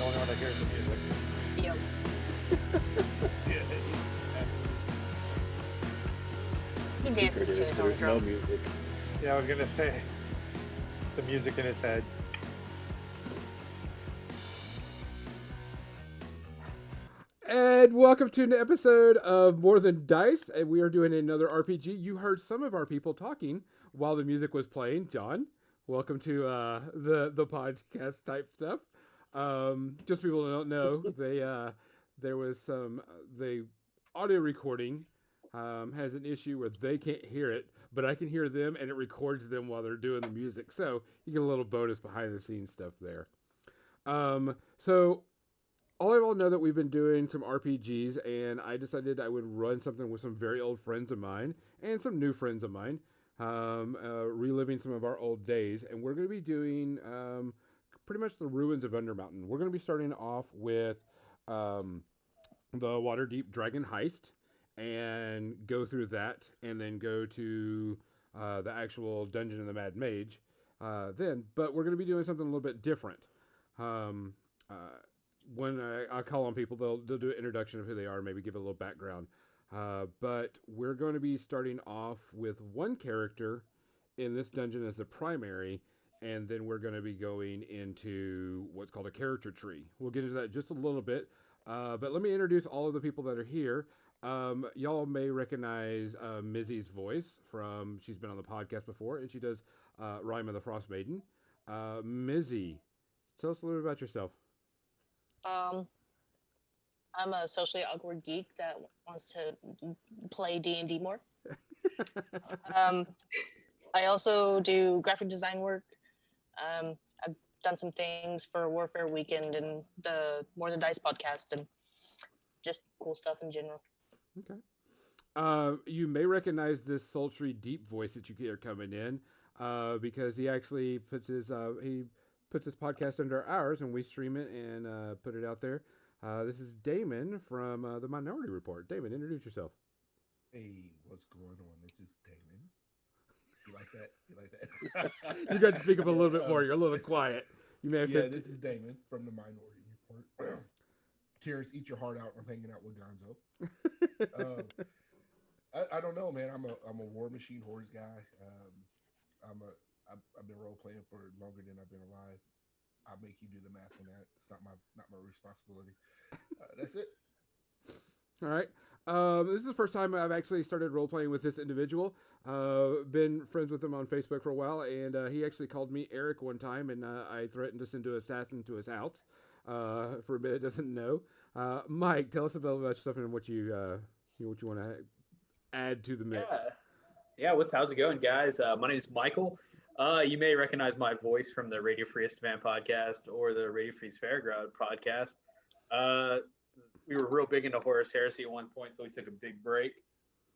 the only one that hears the music. Yep. Yeah. He The dances secret to is his own there's no drum. music. Yeah, I was gonna say it's the music in his head. And welcome to an episode of More Than Dice, and we are doing another RPG. You heard some of our people talking while the music was playing. John, welcome to the podcast type stuff. Just for people who don't know, there was some the audio recording has an issue where they can't hear it, but I can hear them, and it records them while they're doing the music. So you get a little bonus behind the scenes stuff there. So all I all know that we've been doing some RPGs, and I decided I would run something with some very old friends of mine and some new friends of mine, reliving some of our old days. And we're going to be doing pretty much the ruins of Undermountain. We're going to be starting off with the Waterdeep Dragon Heist and go through that, and then go to the actual Dungeon of the Mad Mage. But we're going to be doing something a little bit different. When I call on people, they'll do an introduction of who they are, maybe give a little background. But we're going to be starting off with one character in this dungeon as the primary, and then we're going to be going into what's called a character tree. We'll get into that just a little bit. But let me introduce all of the people that are here. Y'all may recognize Mizzy's voice from, she's been on the podcast before, and she does Rime of the Frost Maiden. Mizzy, tell us a little bit about yourself. I'm a socially awkward geek that wants to play D&D more. I also do graphic design work. I've done some things for Warfare Weekend and the More Than Dice podcast and just cool stuff in general. Okay. You may recognize this sultry, deep voice that you hear coming in because he actually puts his podcast under ours, and we stream it and put it out there. This is Damon from the Minority Report. Damon, introduce yourself. Hey, what's going on? This is Damon. You like that? You like that? You got to speak up a little bit more. You're a little quiet. You may have to. This is Damon from the Minority Report. Tears, eat your heart out. I'm hanging out with Gonzo. I don't know, man. I'm a War Machine Hordes guy. I've been role playing for longer than I've been alive. I'll make you do the math on that. It's not my responsibility. That's it. All right. This is the first time I've actually started role playing with this individual. Been friends with him on Facebook for a while, and he actually called me Eric one time, and I threatened to send an assassin to his house. For a bit, doesn't know. Mike, tell us about yourself and what you want to add to the mix. Yeah. How's it going, guys? My name is Michael. You may recognize my voice from the Radio Free Estevan podcast or the Radio Free Fairground podcast. We were real big into Horus Heresy at one point, so we took a big break.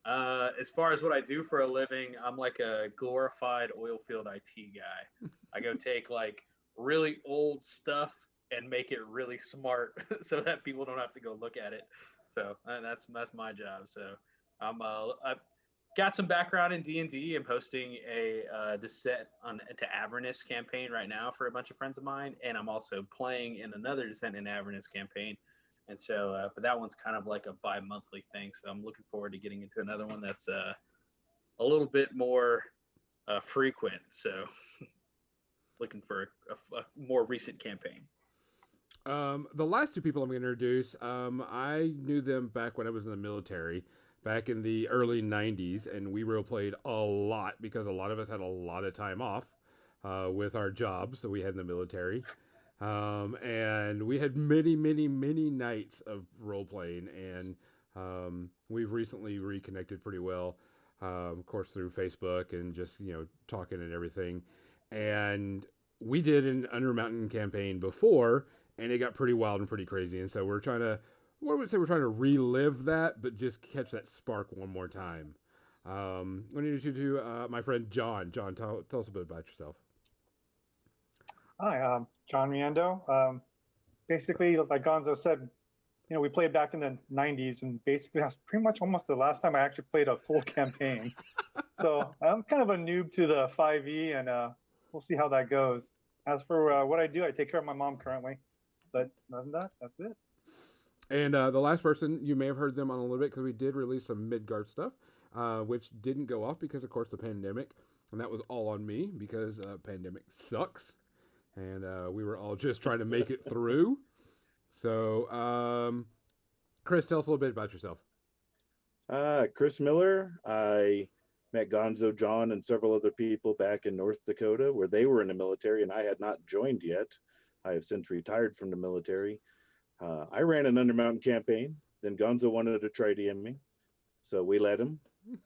As far as what I do for a living, I'm like a glorified oil field IT guy. I go take like really old stuff and make it really smart so that people don't have to go look at it. So that's my job. So I've got some background in D&D. I'm hosting a Descent into Avernus campaign right now for a bunch of friends of mine, and I'm also playing in another Descent into Avernus campaign. And so, but that one's kind of like a bi-monthly thing. So I'm looking forward to getting into another one that's a little bit more frequent. So looking for a more recent campaign. The last two people I'm going to introduce, I knew them back when I was in the military, back in the early 90s, and we role played a lot because a lot of us had a lot of time off with our jobs that we had in the military. And we had many, many, many nights of role playing, and we've recently reconnected pretty well, of course, through Facebook and just, talking and everything. And we did an Undermountain campaign before, and it got pretty wild and pretty crazy. And so we're trying to relive that, but just catch that spark one more time. I need you to my friend John. John, tell us a bit about yourself. Hi, John Riando. Basically, like Gonzo said, we played back in the 90s, and basically that's pretty much almost the last time I actually played a full campaign. So I'm kind of a noob to the 5e, and we'll see how that goes. As for what I do, I take care of my mom currently. But other than that, that's it. And the last person, you may have heard them on a little bit because we did release some Midgard stuff, which didn't go off because, of course, the pandemic. And that was all on me because pandemic sucks. And we were all just trying to make it through. So, Chris, tell us a little bit about yourself. Chris Miller. I met Gonzo, John, and several other people back in North Dakota where they were in the military and I had not joined yet. I have since retired from the military. I ran an Undermountain campaign. Then Gonzo wanted to try DMing. So we let him.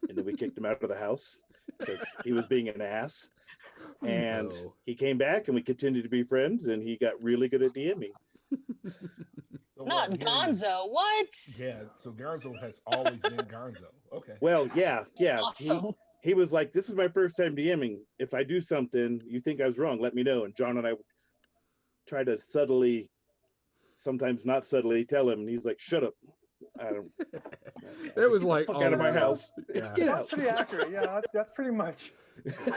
And then we kicked him out of the house because he was being an ass. And he came back and we continued to be friends. And he got really good at DMing. So Not Gonzo. What? Yeah, so Gonzo has always been Gonzo. Okay. Well, yeah. Awesome. He was like, this is my first time DMing. If I do something, you think I was wrong, let me know. And John and I try to subtly, sometimes not subtly, tell him. And he's like, shut up. I don't. It was like, out of my house. Yeah. Get That's out. pretty accurate. Yeah, that's pretty much.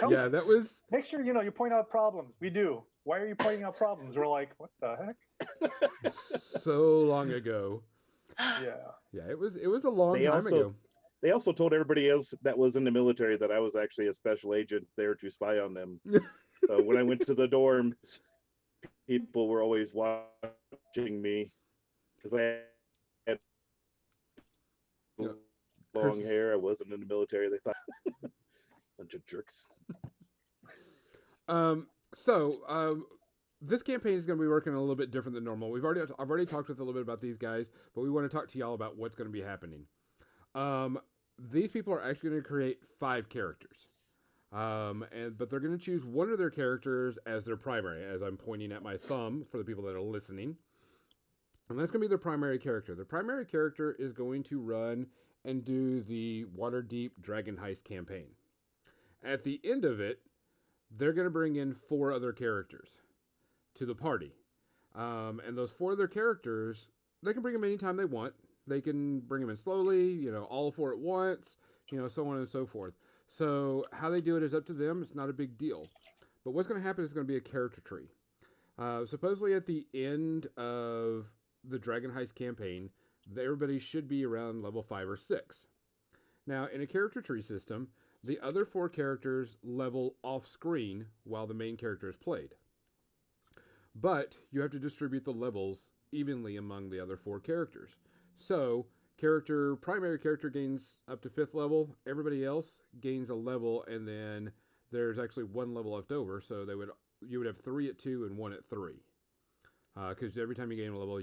Yeah, that was. Make sure you point out problems. We do. Why are you pointing out problems? We're like, what the heck? So long ago. Yeah. Yeah, it was a long time ago. They also told everybody else that was in the military that I was actually a special agent there to spy on them. So when I went to the dorms, people were always watching me because I had long hair. I wasn't in the military. They thought bunch of jerks. This campaign is going to be working a little bit different than normal. I've already talked with a little bit about these guys, but we want to talk to y'all about what's going to be happening. These people are actually going to create 5 characters. But they're going to choose one of their characters as their primary, as I'm pointing at my thumb for the people that are listening. And that's going to be their primary character. Their primary character is going to run and do the Waterdeep Dragon Heist campaign. At the end of it, they're going to bring in 4 other characters to the party. And those 4 other characters, they can bring them anytime they want. They can bring them in slowly, all 4 at once, so on and so forth. So how they do it is up to them. It's not a big deal. But what's going to happen is going to be a character tree. Supposedly at the end of the Dragon Heist campaign, everybody should be around level 5 or 6. Now, in a character tree system, the other 4 characters level off screen while the main character is played. But you have to distribute the levels evenly among the other 4 characters. So, primary character gains up to 5th level, everybody else gains a level, and then there's actually 1 level left over, so you would have 3 at 2 and 1 at 3. Because every time you gain a level,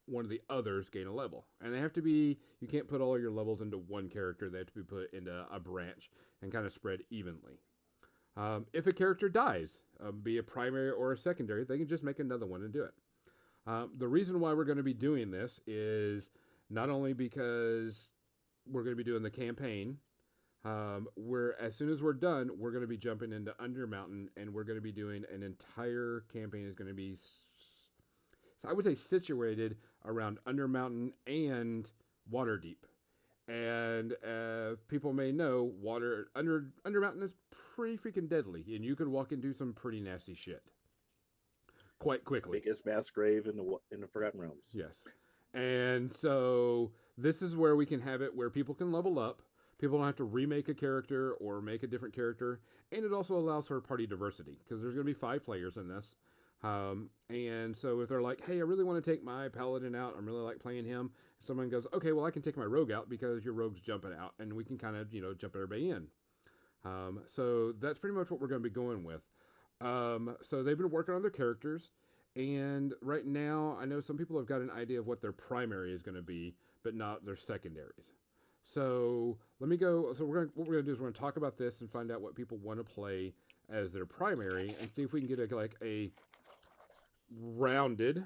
one of the others gain a level. And they have to be, you can't put all your levels into one character, they have to be put into a branch and kind of spread evenly. If a character dies, be a primary or a secondary, they can just make another one and do it. The reason why we're going to be doing this is not only because we're going to be doing the campaign, as soon as we're done, we're going to be jumping into Undermountain, and we're going to be doing an entire campaign is going to be, I would say, situated around Undermountain and Waterdeep. And people may know, Undermountain is pretty freaking deadly, and you could walk into some pretty nasty shit quite quickly. Biggest mass grave in the Forgotten Realms. Yes. And so this is where we can have it where people can level up. People don't have to remake a character or make a different character. And it also allows for party diversity because there's going to be 5 players in this. And so if they're like, hey, I really want to take my paladin out, I'm really like playing him. Someone goes, okay, well, I can take my rogue out because your rogue's jumping out, and we can kind of, jump everybody in. So that's pretty much what we're going to be going with. So they've been working on their characters, and right now I know some people have got an idea of what their primary is going to be, but not their secondaries. So let me go. So what we're going to do is we're going to talk about this and find out what people want to play as their primary, and see if we can get a rounded,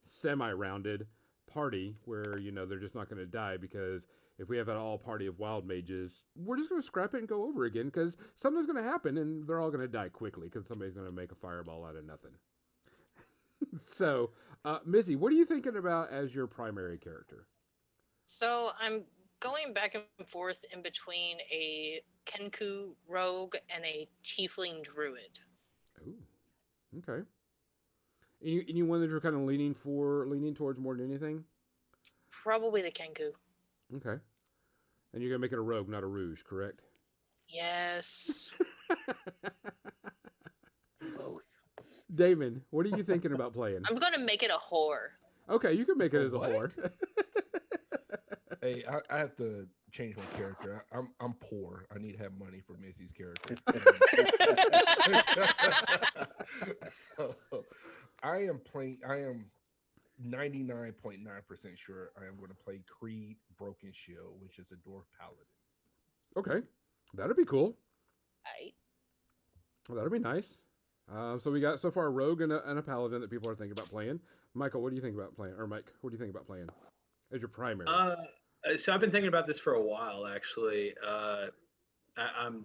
semi-rounded party where they're just not going to die, because if we have an all party of wild mages, we're just going to scrap it and go over again, because something's going to happen and they're all going to die quickly because somebody's going to make a fireball out of nothing. So, Mizzy, what are you thinking about as your primary character? So I'm going back and forth in between a Kenku rogue and a tiefling druid. Ooh, okay. Any one that you're kind of leaning towards more than anything? Probably the Kenku. Okay. And you're gonna make it a rogue, not a rouge, correct? Yes. Both. Damon, what are you thinking about playing? I'm gonna make it a whore. Okay, you can make it A as a what? whore. Hey, I have to change my character. I'm poor. I need to have money for Missy's character. So I am 99.9% sure I am going to play Creed Broken Shield, which is a dwarf paladin. Okay, that'd be cool. Right. Well, that'd be nice. So we got so far a rogue and a paladin that people are thinking about playing. Michael, what do you think about playing? Or Mike, what do you think about playing as your primary? So I've been thinking about this for a while, actually. I'm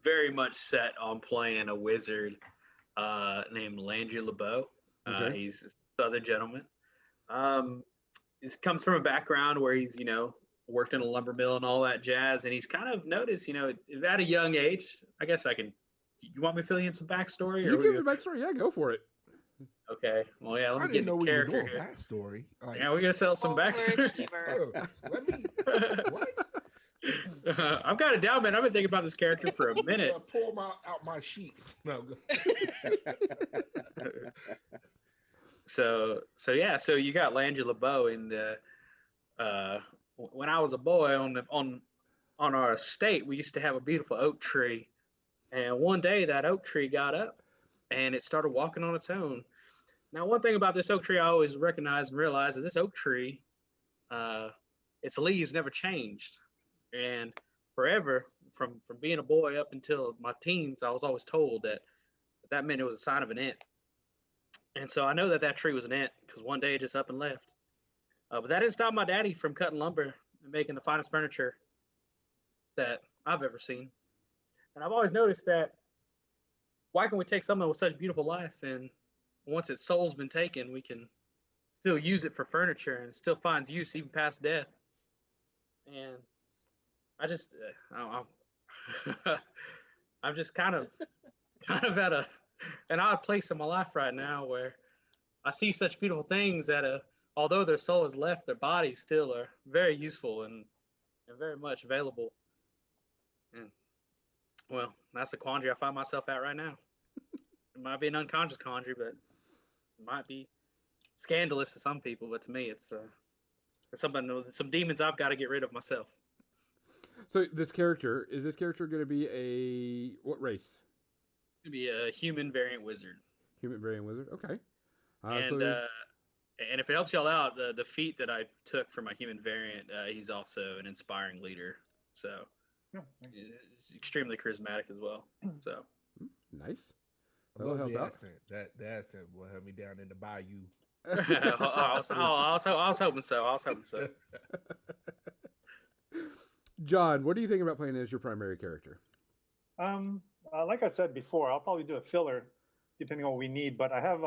very much set on playing a wizard named Landry LeBeau. Okay. He's a Southern gentleman. He comes from a background where he's, worked in a lumber mill and all that jazz, and he's kind of noticed, at a young age. I guess I can. You want me to fill you in some backstory? You give the backstory, yeah, go for it. Okay. Well, yeah. Let I me didn't get know the we were character doing here. backstory. Like, Yeah, we're gonna sell some backstory. Overachiever. let me. What? I've got it down, man. I've been thinking about this character for a minute. Pull them out my sheets. No. So you got Landry LeBeau in the when I was a boy on our estate, we used to have a beautiful oak tree, and one day that oak tree got up and it started walking on its own. Now, one thing about this oak tree I always recognize and realize is this oak tree, its leaves never changed, and forever from being a boy up until my teens, I was always told that meant it was a sign of an ant. And so I know that tree was an ant because one day it just up and left. But that didn't stop my daddy from cutting lumber and making the finest furniture that I've ever seen. And I've always noticed that why can we take something with such beautiful life, and once its soul's been taken, we can still use it for furniture and it still finds use even past death. And I just, I'm just kind of at an odd place in my life right now where I see such beautiful things that although their soul is left, their bodies still are very useful and very much available. And well, that's the quandary I find myself at right now. It might be an unconscious quandary, but it might be scandalous to some people. But to me, it's some demons I've got to get rid of myself. So is this character going to be what race? It's going to be a human variant wizard. Human variant wizard. Okay. And if it helps y'all out, the feat that I took for my human variant, he's also an inspiring leader. So he's extremely charismatic as well. So nice. I love the accent. That accent will have me down in the bayou. I was hoping so. John, what do you think about playing as your primary character? Like I said before, I'll probably do a filler depending on what we need. But I have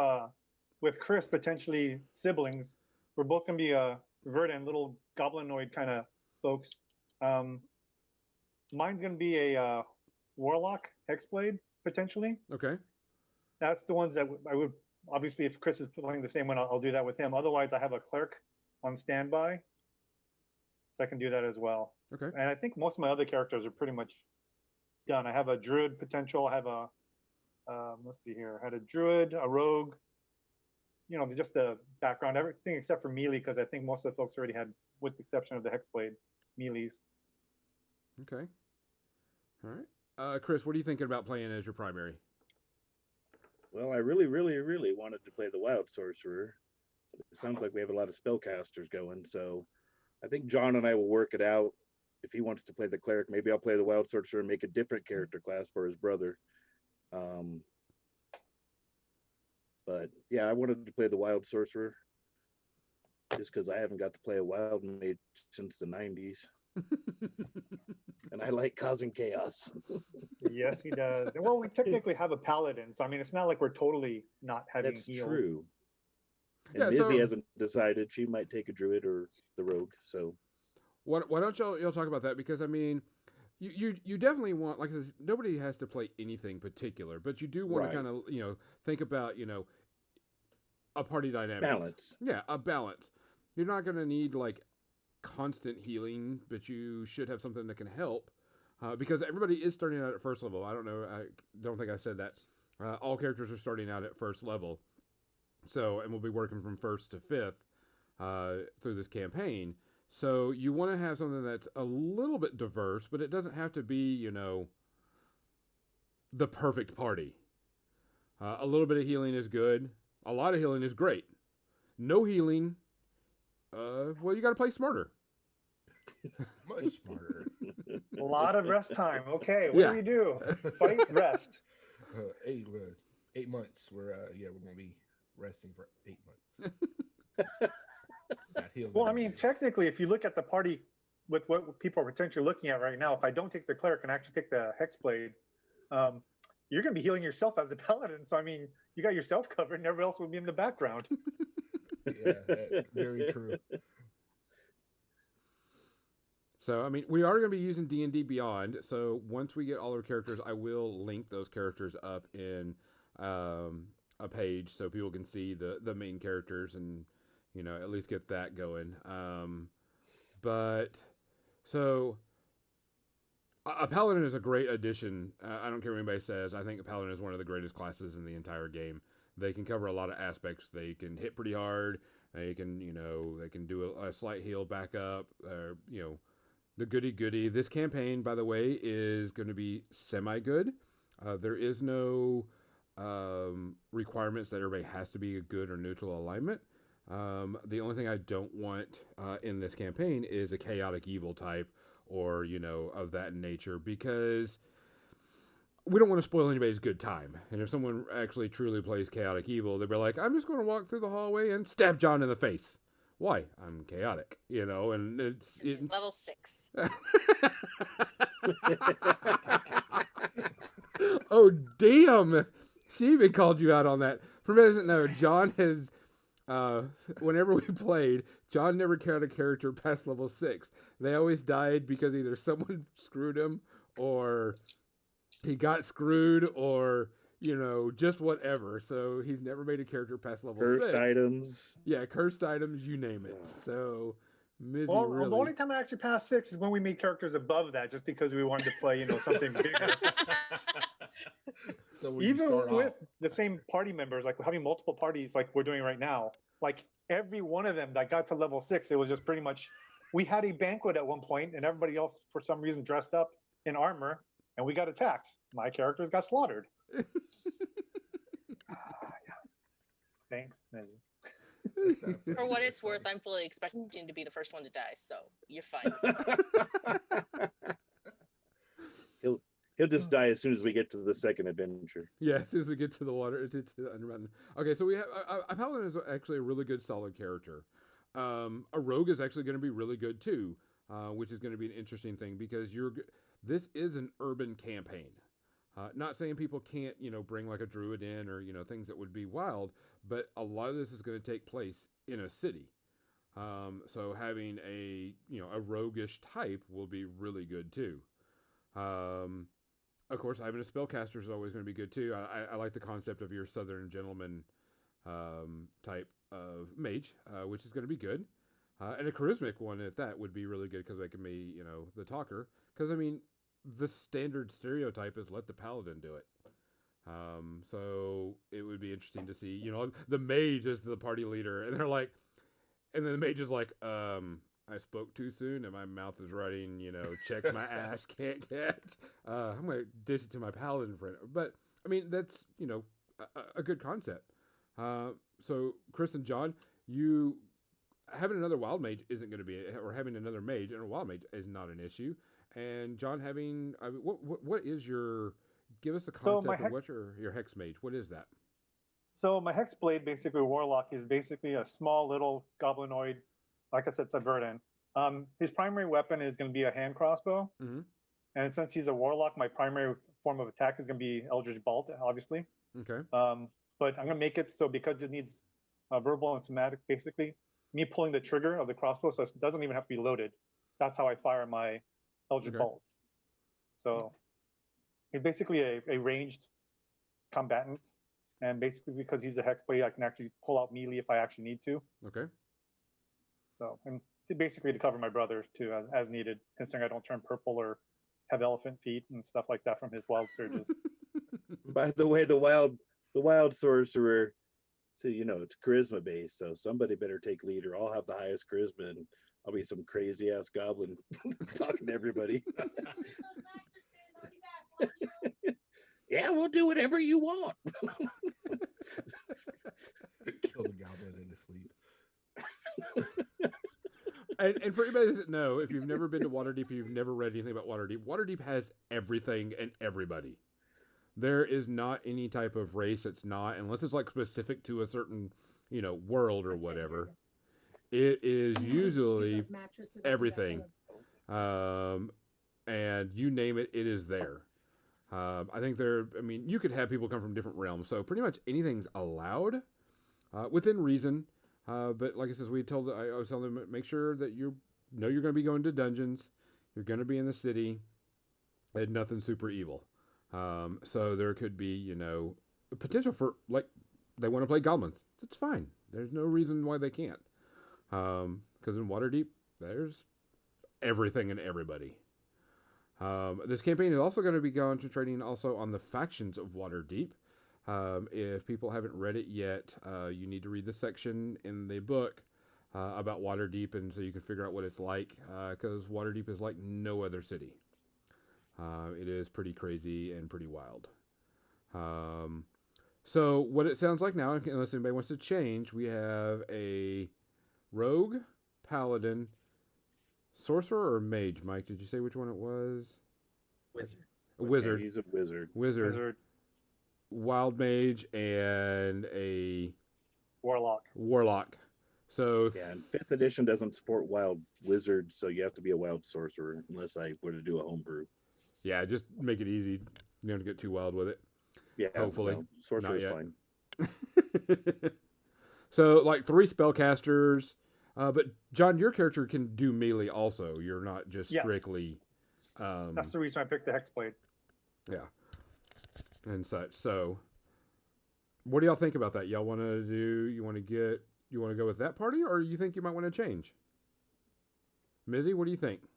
with Chris potentially siblings. We're both gonna be verdant little goblinoid kind of folks. Mine's gonna be a warlock hexblade potentially. Okay. That's the ones that I would obviously, if Chris is playing the same one, I'll do that with him. Otherwise, I have a clerk on standby, so I can do that as well. Okay. And I think most of my other characters are pretty much done. I have a druid potential. I have a let's see here. I had a druid, a rogue. Just the background, everything except for melee, because I think most of the folks already had, with the exception of the hexblade, melees. Okay. All right. Chris, what are you thinking about playing as your primary? Well, I really, really, really wanted to play the Wild Sorcerer. It sounds like we have a lot of spellcasters going, so I think John and I will work it out. If he wants to play the cleric, maybe I'll play the Wild Sorcerer and make a different character class for his brother. But yeah, I wanted to play the Wild Sorcerer just because I haven't got to play a Wild Mage since the 90s. And I like causing chaos. Yes, he does. Well, we technically have a paladin, so I mean, it's not like we're totally not having That's heals. true. And Yeah, Izzy so- hasn't decided. She might take a druid or the rogue. So Why don't y'all talk about that? Because I mean, you definitely want, like I said, nobody has to play anything particular, but you do want Right. to kind of think about a party dynamic. Balance. Yeah, a balance. You're not going to need like constant healing, but you should have something that can help. Because everybody is starting out at first level. I don't think I said that. All characters are starting out at first level. So, and we'll be working from first to fifth through this campaign. So you want to have something that's a little bit diverse, but it doesn't have to be, you know, the perfect party. A little bit of healing is good. A lot of healing is great. No healing, well, you got to play smarter. Much smarter. A lot of rest time. Okay, what do we do? Fight, rest. 8 months. We're gonna be resting for 8 months. Got healed Well, I every mean, day. technically, if you look at the party with what people are potentially looking at right now, if I don't take the cleric and actually take the hexblade, you're going to be healing yourself as the paladin. So, I mean, you got yourself covered, and everybody else will be in the background. Yeah, very true. So, I mean, we are going to be using D&D Beyond. So, once we get all our characters, I will link those characters up in a page so people can see the main characters and, you know, at least get that going. But, so, a paladin is a great addition. I don't care what anybody says. I think a paladin is one of the greatest classes in the entire game. They can cover a lot of aspects. They can hit pretty hard. They can, you know, they can do a slight heal back up. You know, the goody. This campaign, by the way, is going to be semi-good. There is no requirements that everybody has to be a good or neutral alignment. The only thing I don't want in this campaign is a chaotic evil type or, you know, of that nature, because we don't want to spoil anybody's good time. And if someone actually truly plays chaotic evil, they'll be like, I'm just going to walk through the hallway and stab John in the face. Why? I'm chaotic, you know, and it's level 6. Oh, damn. She even called you out on that. For those that know, John has, whenever we played, John never carried a character past level 6. They always died because either someone screwed him or he got screwed or, you know, just whatever. So he's never made a character past level 6. Cursed items. Yeah, cursed items, you name it. So, Mizzy Well, really... the only time I actually passed 6 is when we made characters above that, just because we wanted to play, you know, something bigger. So when you Even start with off, the same party members, like having multiple parties like we're doing right now, like every one of them that got to level 6, it was just pretty much, we had a banquet at one point and everybody else for some reason dressed up in armor and we got attacked. My characters got slaughtered. Yeah. Thanks, Mizzy. For what it's worth, I'm fully expecting to be the first one to die, so you're fine. He'll just die as soon as we get to the second adventure. Yeah, as soon as we get to the water, to the underground. Okay, so we have a paladin is actually a really good, solid character. A rogue is actually going to be really good too, which is going to be an interesting thing because this is an urban campaign. Not saying people can't, you know, bring like a druid in or, you know, things that would be wild, but a lot of this is going to take place in a city. So having a roguish type will be really good too. Of course, having a spellcaster is always going to be good too. I like the concept of your Southern gentleman type of mage, which is going to be good. And a charismatic one at that would be really good because they can be, you know, the talker. Because, I mean, the standard stereotype is let the paladin do it. So it would be interesting to see, you know, the mage is the party leader. And they're like, and then the mage is like, I spoke too soon and my mouth is running, you know, check my ass, can't get. I'm going to dish it to my paladin friend. But, I mean, that's, you know, a good concept. So, Chris and John, you having another wild mage isn't going to be, or having another mage and a wild mage is not an issue. And John, having, I mean, what is your, give us a concept of what your hex mage, what is that? So my hexblade, basically warlock, is basically a small little goblinoid, like I said, subverdant. His primary weapon is going to be a hand crossbow. Mm-hmm. And since he's a warlock, my primary form of attack is going to be Eldritch Bolt, obviously. Okay. But I'm going to make it so because it needs verbal and somatic, basically, me pulling the trigger of the crossbow, so it doesn't even have to be loaded. That's how I fire my Eldritch Bolt. So he's basically a ranged combatant. And basically, because he's a hexblade, I can actually pull out melee if I actually need to. Okay. So, and basically to cover my brother too, as needed, considering I don't turn purple or have elephant feet and stuff like that from his wild surges. By the way, the wild sorcerer, so it's charisma based, so somebody better take leader. I'll have the highest charisma, and I'll be some crazy ass goblin talking to everybody. Yeah, we'll do whatever you want. Kill the goblin in his sleep. And for anybody that doesn't know, if you've never been to Waterdeep, you've never read anything about Waterdeep, Waterdeep has everything and everybody. There is not any type of race that's not, unless it's like specific to a certain, world or whatever. It is usually everything. And you name it, it is there. I think you could have people come from different realms, so pretty much anything's allowed within reason. But like I said, I was telling them, make sure that you're going to be going to dungeons, you're going to be in the city, and nothing super evil. So there could be, potential for, like, they want to play goblins. That's fine. There's no reason why they can't. Because in Waterdeep, there's everything and everybody. This campaign is also going to be concentrating also on the factions of Waterdeep. If people haven't read it yet, you need to read the section in the book about Waterdeep, and so you can figure out what it's like, because Waterdeep is like no other city. It is pretty crazy and pretty wild. So what it sounds like now, unless anybody wants to change, we have a rogue, paladin, sorcerer, or mage. Mike, did you say which one it was? Wizard. A wizard. Yeah, he's a wizard. Wizard, Wild mage, and a warlock. So Yeah, and 5th edition doesn't support wild wizards, so you have to be a wild sorcerer unless I were to do a homebrew. yeah, just make it easy. You don't get too wild with it. Yeah, Hopefully. no, sorcerer's Not fine. So, like 3 spellcasters. But John, your character can do melee also. You're not just Yes. strictly. That's the reason I picked the hexblade. Yeah. And such. So, what do y'all think about that? Y'all want to do? You want to go with that party, or you think you might want to change? Mizzy, what do you think?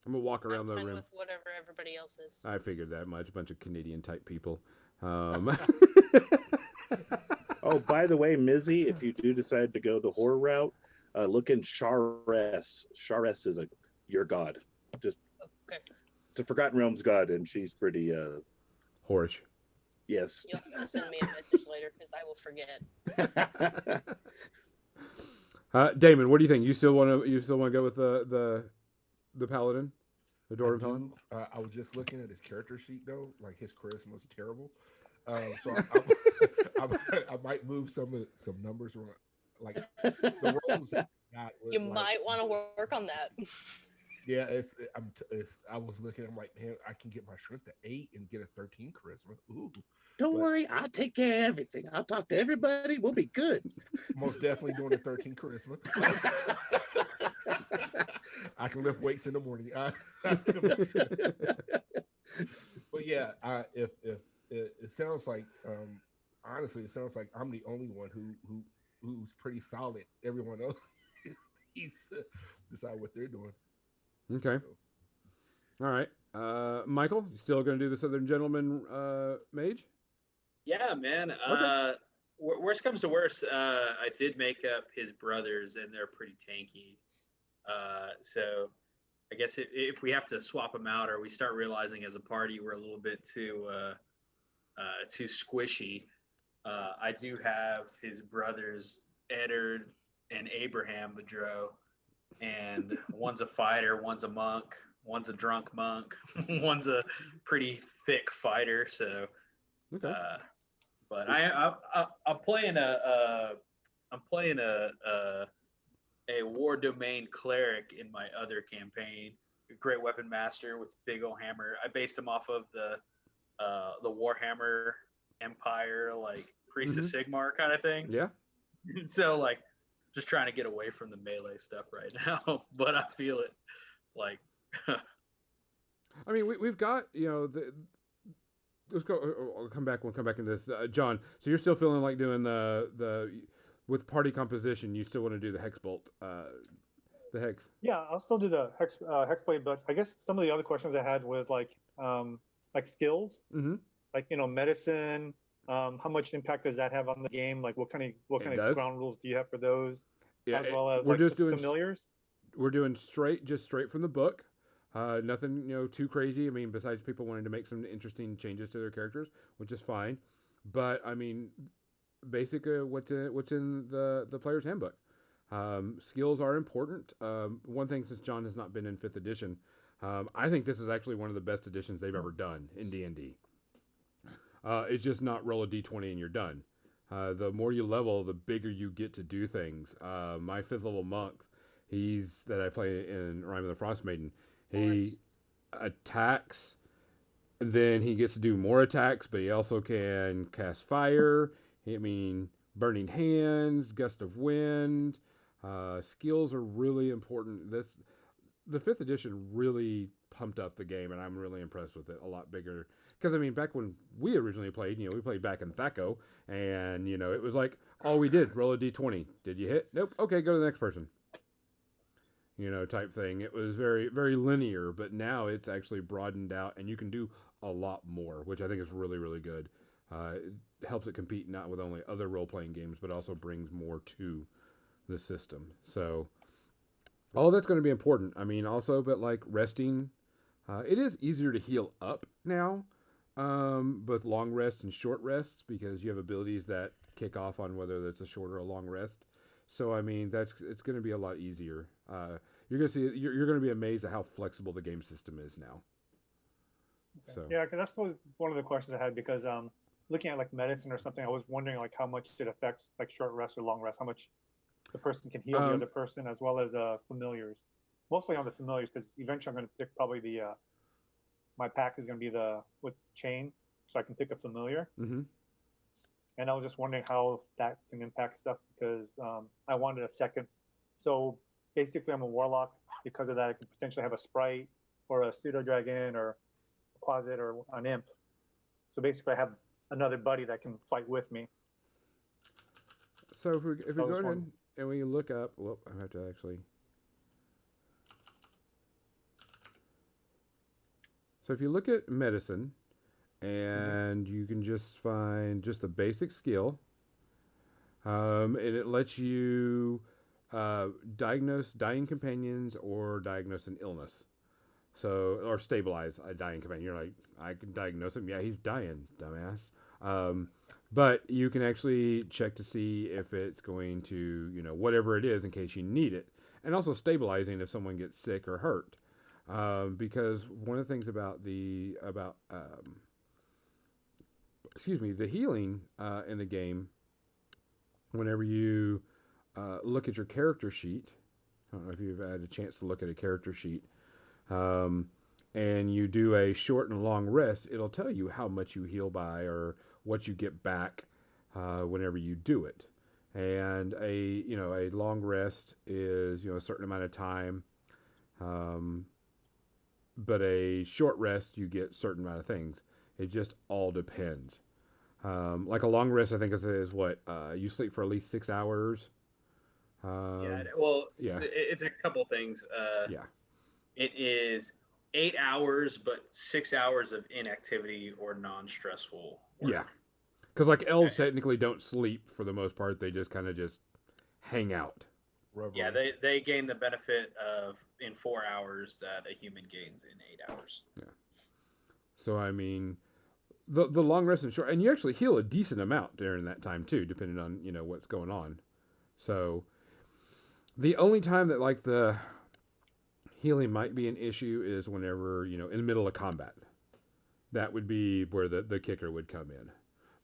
I'm gonna walk around I'm the fine room. with whatever everybody else is. I figured that much. A bunch of Canadian type people. Oh, by the way, Mizzy, if you do decide to go the horror route, look in Shares. Shares is your god. Just Okay. it's a Forgotten Realms god, and she's pretty Horish. yes. You'll have to send me a message later because I will forget. Damon, what do you think? You still want to go with the paladin, the dwarven paladin? I was just looking at his character sheet though. Like his charisma is terrible. So I might move some numbers around. Like the rolls. You might want to work on that. Yeah, I was looking. I'm like, man, I can get my strength to 8 and get a 13 charisma. Ooh. Don't worry, I'll take care of everything. I'll talk to everybody. We'll be good. Most definitely doing a 13 charisma. I can lift weights in the morning. But yeah, if it sounds like, honestly, it sounds like I'm the only one who's pretty solid. Everyone else needs to decide what they're doing. Okay. All right. Michael, you still going to do the Southern Gentleman mage? Yeah, man. Okay. Worst comes to worst, I did make up his brothers, and they're pretty tanky. So I guess if we have to swap them out, or we start realizing as a party we're a little bit too squishy, I do have his brothers Eddard and Abraham Bedreau, and one's a fighter, one's a monk, one's a drunk monk, one's a pretty thick fighter. So, Okay. but I'm playing a war domain cleric in my other campaign. A great weapon master with big old hammer. I based him off of the Warhammer Empire, like Priest of Sigmar kind of thing. Yeah. So like, just trying to get away from the melee stuff right now, but I feel it. Like, I mean, we've got let's go. I'll come back. We'll come back into this, John. So you're still feeling like doing the with party composition. You still want to do the hex bolt, the hex. Yeah, I'll still do the hex blade, but I guess some of the other questions I had was like skills, Mm-hmm. like medicine. How much impact does that have on the game? Like what kind It of does. ground rules do you have for those? Yeah, As well as we're like just doing familiars. we're doing just straight from the book. Nothing too crazy. I mean, besides people wanting to make some interesting changes to their characters, which is fine. But I mean, basic what's in the player's handbook. Skills are important. One thing, since John has not been in 5th edition, I think this is actually one of the best editions they've ever done in D&D. It's just not roll a d20 and you're done. The more you level, the bigger you get to do things. My 5th level monk, that I play in Rime of the Frost Maiden, he attacks, and then he gets to do more attacks, but he also can cast fire. Burning hands, gust of wind. Skills are really important. The 5th edition really pumped up the game, and I'm really impressed with it. A lot bigger. Because, back when we originally played, we played back in Thaco, and, it was like, all we did, roll a d20. Did you hit? Nope. Okay, go to the next person. Type thing. It was very, very linear, but now it's actually broadened out, and you can do a lot more, which I think is really, really good. It helps it compete not with only other role-playing games, but also brings more to the system. So, all that's going to be important. Also, but like resting, it is easier to heal up now, both long rests and short rests, because you have abilities that kick off on whether that's a short or a long rest. So it's going to be a lot easier. You're going to see you're going to be amazed at how flexible the game system is now. Okay. So Yeah, because that's one of the questions I had, because looking at like medicine or something, I was wondering like how much it affects like short rest or long rest, how much the person can heal the other person, as well as familiars. Mostly on the familiars, because eventually I'm going to pick probably my pack is going to be with chain, so I can pick a familiar. Mm-hmm. And I was just wondering how that can impact stuff, because I wanted a second. So basically, I'm a warlock. Because of that, I could potentially have a sprite or a pseudo dragon or a closet or an imp. So basically, I have another buddy that can fight with me. So if we go ahead one. and we look up, well, I have to actually. So if you look at medicine, and you can just find just a basic skill, and it lets you diagnose dying companions or diagnose an illness. So, or stabilize a dying companion. You're like, I can diagnose him. Yeah, he's dying, dumbass. But you can actually check to see if it's going to, whatever it is, in case you need it. And also stabilizing if someone gets sick or hurt. Because one of the things about the healing in the game, whenever you look at your character sheet, I don't know if you've had a chance to look at a character sheet, and you do a short and long rest, it'll tell you how much you heal by or what you get back whenever you do it. And a long rest is a certain amount of time, but a short rest you get a certain amount of things. It just all depends. Like a long rest, I think is what you sleep for at least 6 hours. It's a couple things. Yeah. It is 8 hours, but 6 hours of inactivity or non-stressful work. Yeah. Because like elves technically don't sleep for the most part. They just kind of just hang out. Yeah, they gain the benefit of in 4 hours that a human gains in 8 hours. Yeah. So the long rest and short, and you actually heal a decent amount during that time too, depending on what's going on. So the only time that like the healing might be an issue is whenever in the middle of combat. That would be where the kicker would come in.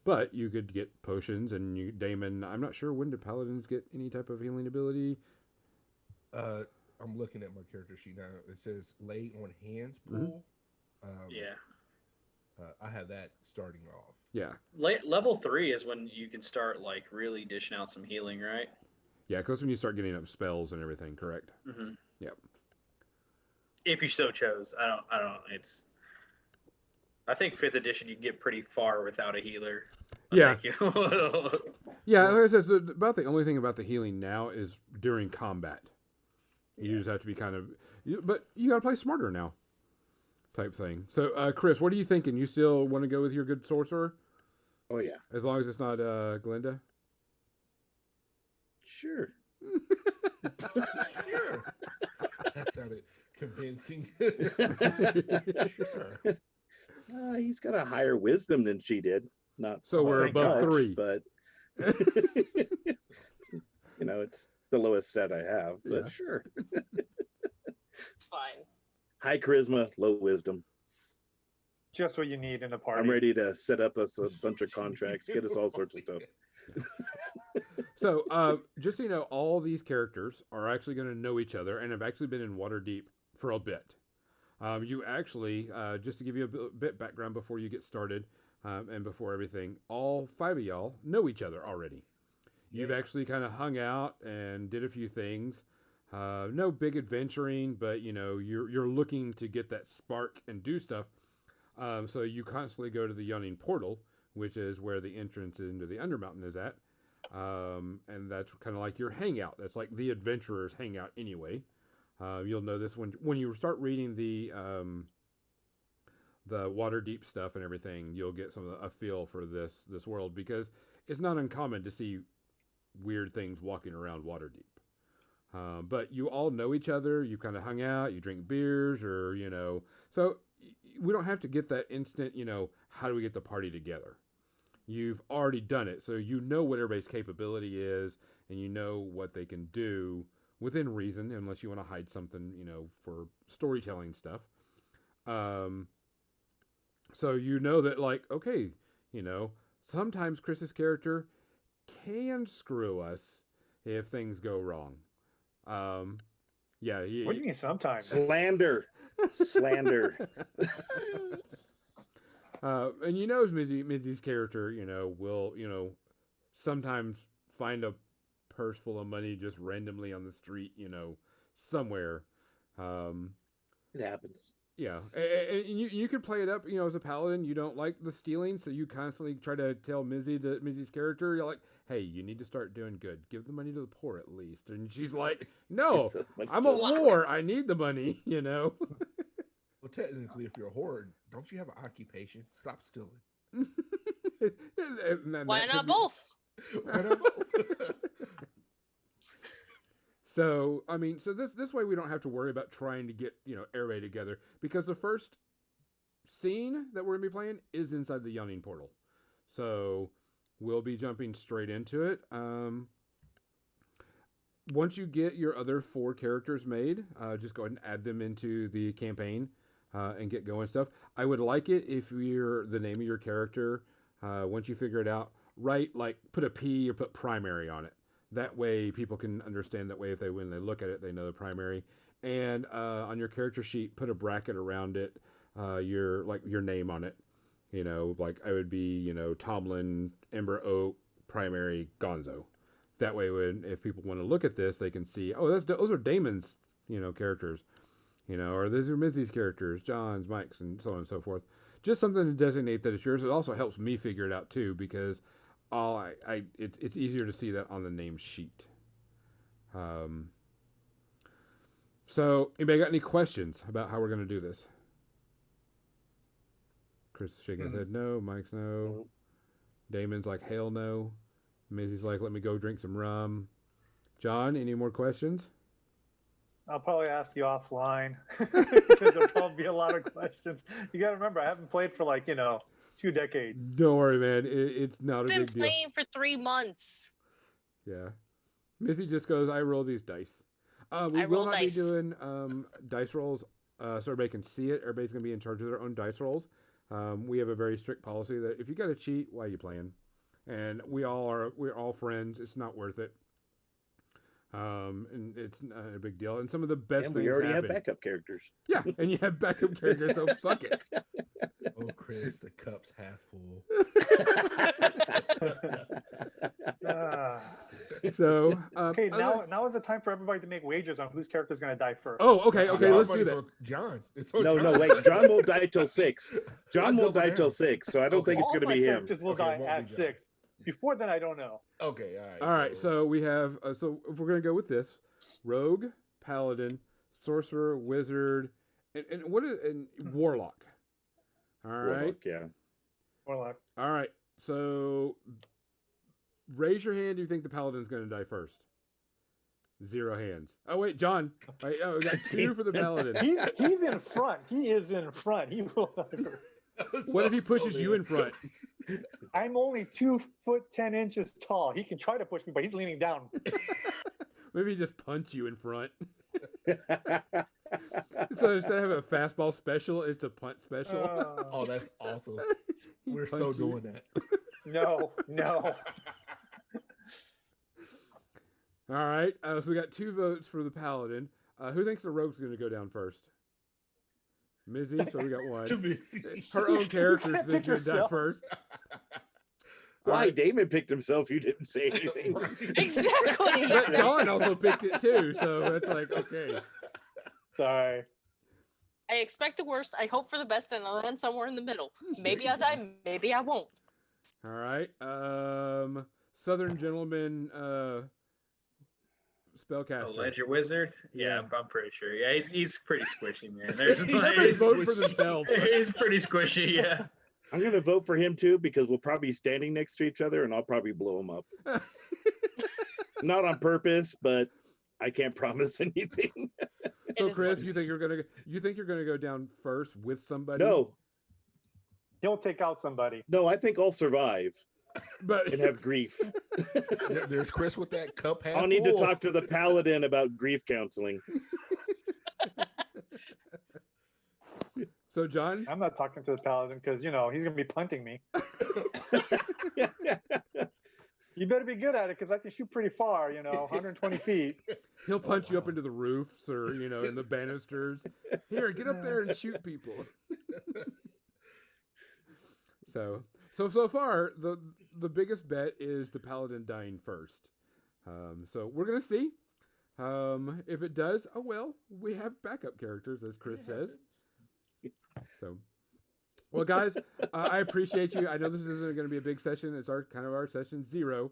But you could get potions, and Damon, I'm not sure, when do paladins get any type of healing ability? I'm looking at my character sheet now. It says lay on hands pool. I have that starting off. Yeah. Level 3 is when you can start like really dishing out some healing, right? Yeah, because that's when you start getting up spells and everything, correct? Mm-hmm. Yep. If you so chose. I don't. It's I think 5th edition you can get pretty far without a healer. Yeah. Thank you. Yeah, like I said, so about the only thing about the healing now is during combat. You just have to be kind of, but you got to play smarter now, type thing. So, Chris, what are you thinking? You still want to go with your good sorcerer? Oh yeah, As long as it's not Glinda? sure. Sure. That sounded convincing. Sure. He's got a higher wisdom than she did. Not So we're by above much, 3. but it's the lowest stat I have. But Yeah. sure, It's fine. high charisma, low wisdom. Just what you need in a party. I'm ready to set up us a bunch of contracts, get us all sorts of stuff. So, just so you know, all these characters are actually going to know each other and have actually been in Waterdeep for a bit. You actually, just to give you a bit background before you get started, and before everything, all 5 of y'all know each other already. You've actually kind of hung out and did a few things. No big adventuring, but you're looking to get that spark and do stuff. So you constantly go to the Yawning Portal, which is where the entrance into the Undermountain is at. And that's kind of like your hangout. That's like the adventurer's hangout anyway. You'll know this when you start reading the Waterdeep stuff and everything. You'll get a feel for this world, because it's not uncommon to see weird things walking around Waterdeep. But you all know each other. You kind of hung out. You drink beers, or so we don't have to get that instant. How do we get the party together? You've already done it, so you know what everybody's capability is, and you know what they can do within reason, unless you want to hide something, for storytelling stuff. So you know that, like, okay, sometimes Chris's character can screw us if things go wrong. Yeah. What do you mean sometimes? Slander. And Mizzy's character, will, sometimes find a purse full of money just randomly on the street, somewhere. It happens. Yeah, and you could play it up, as a paladin. You don't like the stealing, so you constantly try to tell Mizzy's character, you're like, hey, you need to start doing good. Give the money to the poor at least. And she's like, no, I'm a whore. I need the money, Well, technically, if you're a whore, don't you have an occupation? Stop stealing. Why not both? Why not both? So, this way we don't have to worry about trying to get, everybody together, because the first scene that we're going to be playing is inside the Yawning Portal. So, we'll be jumping straight into it. Once you get your other 4 characters made, just go ahead and add them into the campaign and get going stuff. I would like it if the name of your character, once you figure it out, put a P or put primary on it. That way people can understand. That way when they look at it, they know the primary. And on your character sheet, put a bracket around it, your name on it. Like I would be, Tomlin, Ember Oak, primary, Gonzo. That way if people want to look at this, they can see, oh, those are Damon's, characters. Or these are Mizzy's characters, John's, Mike's, and so on and so forth. Just something to designate that it's yours. It also helps me figure it out too, because it's easier to see that on the name sheet. So anybody got any questions about how we're going to do this? Chris is shaking his head no. Mike's no. Damon's like, hell no. Mizzy's like, let me go drink some rum. John, any more questions? I'll probably ask you offline because there'll probably be a lot of questions. You got to remember, I haven't played for 2 decades. Don't worry, man. It's not a I've been big deal. playing for 3 months. Yeah. Missy just goes, I roll these dice. We will not be doing dice rolls so everybody can see it. Everybody's going to be in charge of their own dice rolls. We have a very strict policy that if you got to cheat, why are you playing? And we're all friends. It's not worth it. And it's not a big deal. And some of the best things we already happen. have backup characters. Yeah, and you have backup characters, so fuck it. Oh, Chris, the cup's half full. So Okay, now is the time for everybody to make wagers on whose character is going to die first. Oh, okay, let's do Everybody's that. on John. It's on No, John. no, wait. John won't die till 6. I John won't double die down. till 6, so I don't think it's All going to my be him. characters will Okay, it die won't at be 6. Before then, I don't know. Okay, all right. All right, so we have so if we're gonna go with this, rogue, paladin, sorcerer, wizard, and warlock. All right, Warlock, yeah. Warlock. all right. So raise your hand. Do you think the paladin's gonna die first? 0 hands. Oh wait, John. Right, oh, we got 2 for the paladin. He's in front. He is in front. He will die first. What if he pushes you in front? I'm only 2 foot 10 inches tall. He can try to push me, but he's leaning down. Maybe he just punch you in front. So instead of having a fastball special, it's a punt special. Oh, that's awesome. He We're so punch you. doing that. No. All right, so we got 2 votes for the paladin. Who thinks the rogue's going to go down first? Mizzy, so we got 1. Her own character's can't going pick to die yourself. first. Why? Damon picked himself. You didn't say anything. Exactly. But John also picked it too, so it's like, okay. Sorry. I expect the worst. I hope for the best, and I'll land somewhere in the middle. Maybe I'll die. Maybe I won't. All right. Southern Gentleman spellcaster. Oh, Ledger Wizard? Yeah, Yeah. I'm pretty sure. Yeah, he's pretty squishy, man. There's Everybody's voting for themselves. he's pretty squishy, yeah. I'm going to vote for him too because we'll probably be standing next to each other and I'll probably blow him up. Not on purpose, but I can't promise anything. So It is Chris, what- you think you're gonna go down first with somebody? No, He'll take out somebody. no, I think I'll survive but and have grief. There's Chris with that cup half I'll need to full. talk to the paladin about grief counseling. So John, I'm not talking to the paladin because, he's going to be punting me. You better be good at it because I can shoot pretty far, 120 feet. he'll punch you up into the roofs or in the banisters. Here, get up there and shoot people. So far the biggest bet is the paladin dying first. So we're gonna see. If it does, oh well, we have backup characters, as Chris says. So, well, guys, I appreciate you. I know this isn't going to be a big session. It's our session 0,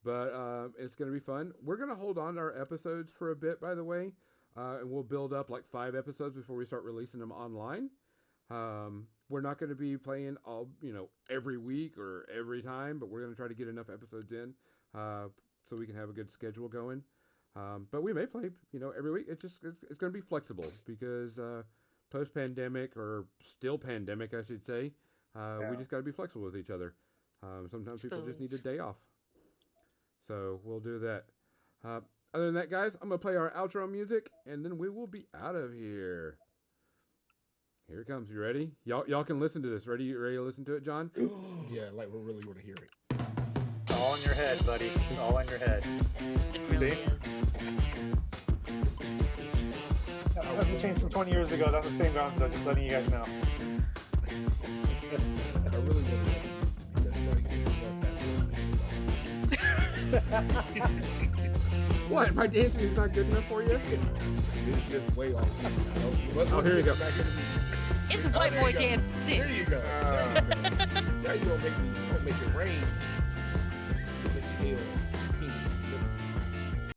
but it's going to be fun. We're going to hold on to our episodes for a bit, by the way, and we'll build up like 5 episodes before we start releasing them online. We're not going to be playing all every week or every time, but we're going to try to get enough episodes in so we can have a good schedule going. But we may play every week. It's going to be flexible because post-pandemic or still pandemic, I should say, we just got to be flexible with each other. Sometimes people just need a day off. So we'll do that. Other than that, guys, I'm going to play our outro music, and then we will be out of here. Here it comes. You ready? Y'all can listen to this. Ready? You ready to listen to it, John? Yeah, like we really want to hear it. All in your head, buddy. All in your head. It really See? is. That hasn't changed from 20 years ago. That's the same grounds, though. Just letting you guys know. I really want to hear it. That's like, What? My dancing is not good enough for you? it's just way off. Oh, here you go. It's white boy dancing. There you go. Now you gonna make it rain.